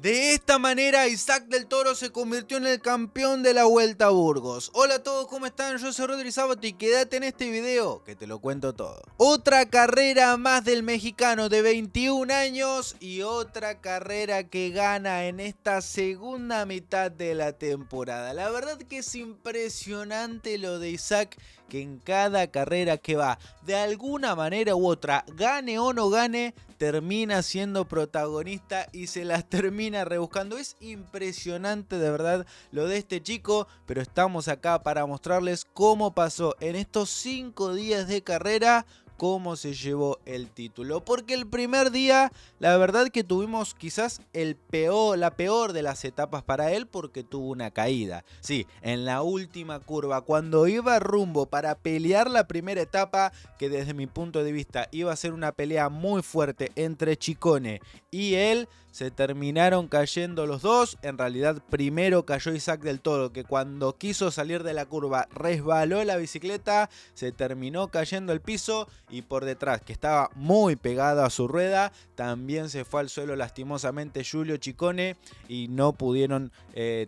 De esta manera, Isaac del Toro se convirtió en el campeón de la Vuelta a Burgos. Hola a todos, ¿cómo están? Yo soy Rodri Sabato y quédate en este video que te lo cuento todo. Otra carrera más del mexicano de 21 años y otra carrera que gana en esta segunda mitad de la temporada. La verdad que es impresionante lo de Isaac, que en cada carrera que va, de alguna manera u otra, gane o no gane, termina siendo protagonista y se las termina rebuscando. Es impresionante de verdad lo de este chico, pero estamos acá para mostrarles cómo pasó en estos 5 días de carrera, cómo se llevó el título. Porque el primer día, la verdad que tuvimos quizás la peor de las etapas para él, porque tuvo una caída. Sí, en la última curva, cuando iba rumbo para pelear la primera etapa, que desde mi punto de vista iba a ser una pelea muy fuerte entre Ciccone y él, se terminaron cayendo los dos. En realidad primero cayó Isaac del Toro, que cuando quiso salir de la curva resbaló la bicicleta, se terminó cayendo al piso, y por detrás, que estaba muy pegado a su rueda, también se fue al suelo lastimosamente Giulio Ciccone y no pudieron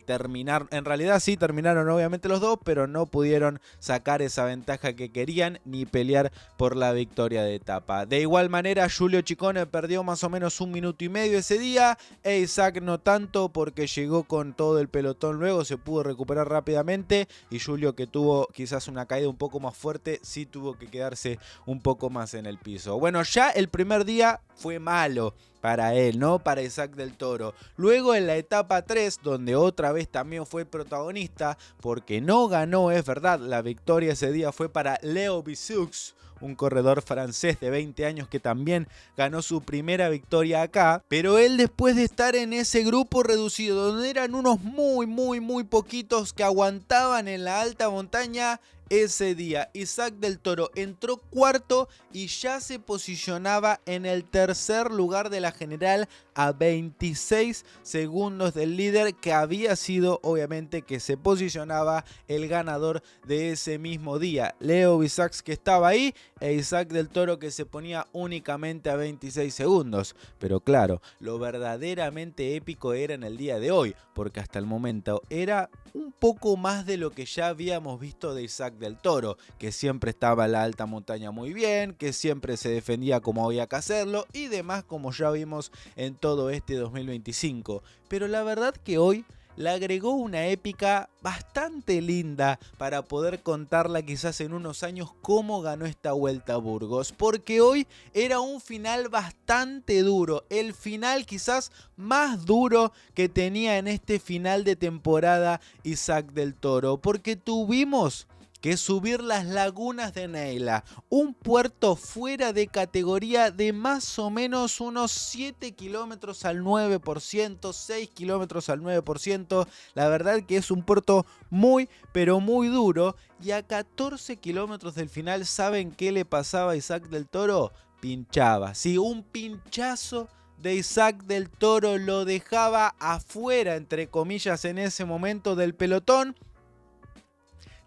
terminar. En realidad sí terminaron obviamente los dos, pero no pudieron sacar esa ventaja que querían ni pelear por la victoria de etapa. De igual manera, Giulio Ciccone perdió más o menos 1 minuto y medio ese día, e Isaac no tanto, porque llegó con todo el pelotón luego, se pudo recuperar rápidamente, y Giulio, que tuvo quizás una caída un poco más fuerte, sí tuvo que quedarse un poco más en el piso. Bueno, ya el primer día fue malo para él, ¿no? Para Isaac del Toro. Luego en la etapa 3, donde otra vez también fue protagonista, porque no ganó, es verdad, la victoria ese día fue para Leo Bisux, un corredor francés de 20 años que también ganó su primera victoria acá, pero él, después de estar en ese grupo reducido, donde eran unos muy poquitos que aguantaban en la alta montaña, ese día Isaac del Toro entró cuarto y ya se posicionaba en el tercer lugar de la general, a 26 segundos del líder, que había sido obviamente que se posicionaba el ganador de ese mismo día, Leo Bisux, que estaba ahí, e Isaac del Toro, que se ponía únicamente a 26 segundos. Pero claro, lo verdaderamente épico era en el día de hoy, porque hasta el momento era un poco más de lo que ya habíamos visto de Isaac del Toro, que siempre estaba en la alta montaña muy bien, que siempre se defendía como había que hacerlo y demás, como ya vimos en todo este 2025. Pero la verdad que hoy le agregó una épica bastante linda para poder contarla quizás en unos años cómo ganó esta Vuelta a Burgos, porque hoy era un final bastante duro, el final quizás más duro que tenía en este final de temporada Isaac del Toro, porque tuvimos que subir las lagunas de Neila, un puerto fuera de categoría de más o menos unos 7 kilómetros al 9%, 6 kilómetros al 9%, la verdad que es un puerto muy pero muy duro, y a 14 kilómetros del final, ¿saben qué le pasaba a Isaac del Toro? Pinchaba, sí, un pinchazo de Isaac del Toro lo dejaba afuera, entre comillas, en ese momento del pelotón.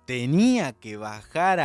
Tenía que bajar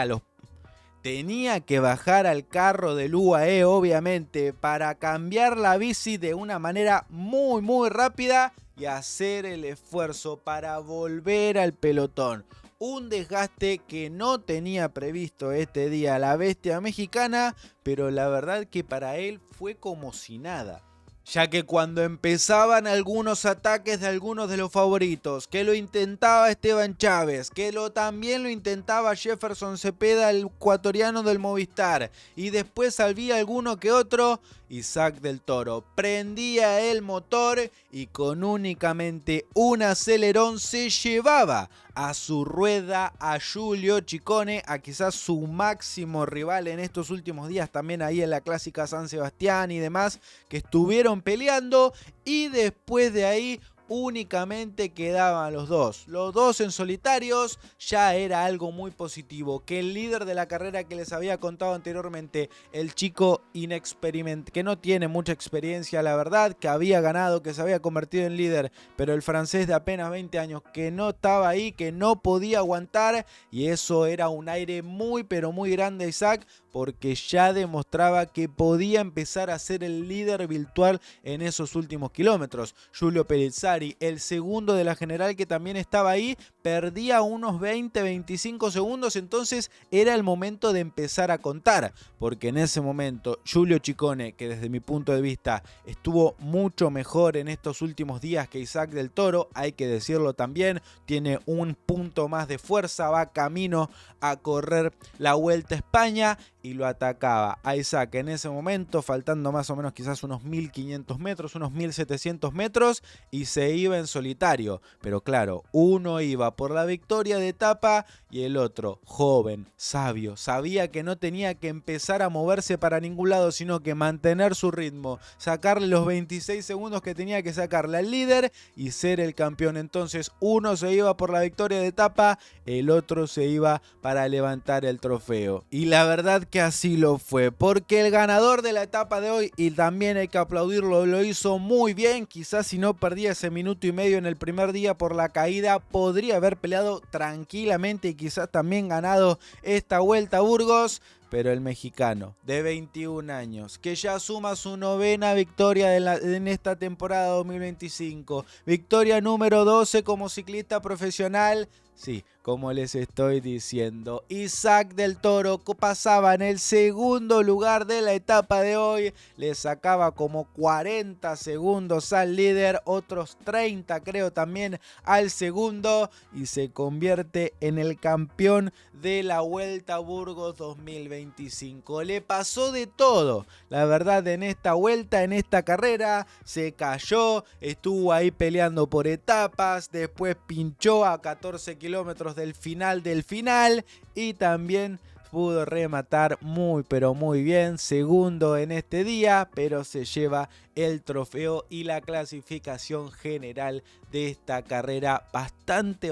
al carro del UAE, obviamente, para cambiar la bici de una manera muy rápida y hacer el esfuerzo para volver al pelotón. Un desgaste que no tenía previsto este día la bestia mexicana, pero la verdad que para él fue como si nada. Ya que cuando empezaban algunos ataques de algunos de los favoritos, que lo intentaba Esteban Chávez, que también lo intentaba Jefferson Cepeda, el ecuatoriano del Movistar, y después había alguno que otro, Isaac del Toro prendía el motor y con únicamente un acelerón se llevaba a su rueda a Giulio Ciccone, a quizás su máximo rival en estos últimos días, también ahí en la clásica San Sebastián y demás, que estuvieron peleando, y después de ahí únicamente quedaban los dos en solitarios. Ya era algo muy positivo, que el líder de la carrera que les había contado anteriormente, el chico inexperimentado, que no tiene mucha experiencia la verdad, que había ganado, que se había convertido en líder, pero el francés de apenas 20 años que no estaba ahí, que no podía aguantar, y eso era un aire muy pero muy grande a Isaac, porque ya demostraba que podía empezar a ser el líder virtual en esos últimos kilómetros. Giulio Pellizzari, el segundo de la general que también estaba ahí, perdía unos 20-25 segundos, entonces era el momento de empezar a contar, porque en ese momento Giulio Ciccone, que desde mi punto de vista estuvo mucho mejor en estos últimos días que Isaac del Toro, hay que decirlo también, tiene un punto más de fuerza, va camino a correr la Vuelta a España, y lo atacaba a Isaac en ese momento, faltando más o menos quizás unos 1500 metros, unos 1700 metros, y se iba en solitario. Pero claro, uno iba por la victoria de etapa y el otro, joven, sabio, sabía que no tenía que empezar a moverse para ningún lado, sino que mantener su ritmo, sacarle los 26 segundos que tenía que sacarle al líder y ser el campeón. Entonces uno se iba por la victoria de etapa, el otro se iba para levantar el trofeo. Y la verdad que así lo fue, porque el ganador de la etapa de hoy, y también hay que aplaudirlo, lo hizo muy bien. Quizás si no perdía ese minuto y medio en el primer día por la caída, podría haber peleado tranquilamente y quizás también ganado esta Vuelta a Burgos. Pero el mexicano de 21 años, que ya suma su novena victoria en esta temporada 2025, victoria número 12 como ciclista profesional. Sí, como les estoy diciendo, Isaac del Toro pasaba en el segundo lugar de la etapa de hoy, le sacaba como 40 segundos al líder, otros 30 creo también al segundo, y se convierte en el campeón de la Vuelta a Burgos 2025. Le pasó de todo, la verdad, en esta vuelta, en esta carrera, se cayó, estuvo ahí peleando por etapas, después pinchó a 14 kilómetros del final y también pudo rematar muy pero muy bien, segundo en este día, pero se lleva el trofeo y la clasificación general de esta carrera bastante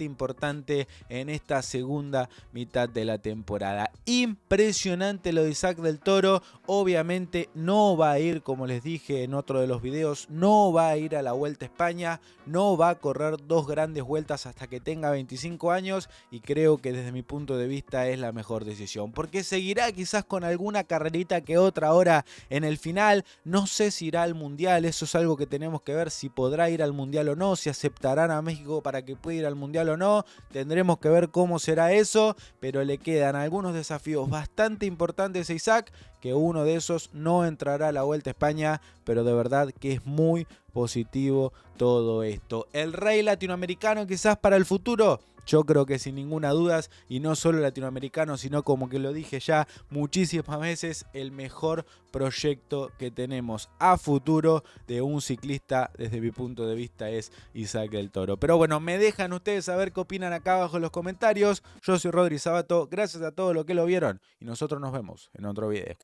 importante en esta segunda mitad de la temporada. Impresionante lo de Isaac del Toro, obviamente no va a ir, como les dije en otro de los videos, no va a ir a la Vuelta a España, no va a correr dos grandes vueltas hasta que tenga 25 años, y creo que desde mi punto de vista es la mejor decisión, porque seguirá quizás con alguna carrerita que otra hora en el final. No sé si irá al Mundial, eso es algo que tenemos que ver, si podrá ir al Mundial o no, si aceptarán a México para que pueda ir al Mundial o no, tendremos que ver cómo será eso, pero le quedan algunos desafíos bastante importantes a Isaac, que uno de esos no entrará a la Vuelta a España, pero de verdad que es muy positivo todo esto. El rey latinoamericano quizás para el futuro, yo creo que sin ninguna duda, y no solo latinoamericano, sino como que lo dije ya muchísimas veces, el mejor proyecto que tenemos a futuro de un ciclista desde mi punto de vista es Isaac del Toro. Pero bueno, me dejan ustedes saber qué opinan acá abajo en los comentarios. Yo soy Rodri Sabato, gracias a todos los que lo vieron y nosotros nos vemos en otro video.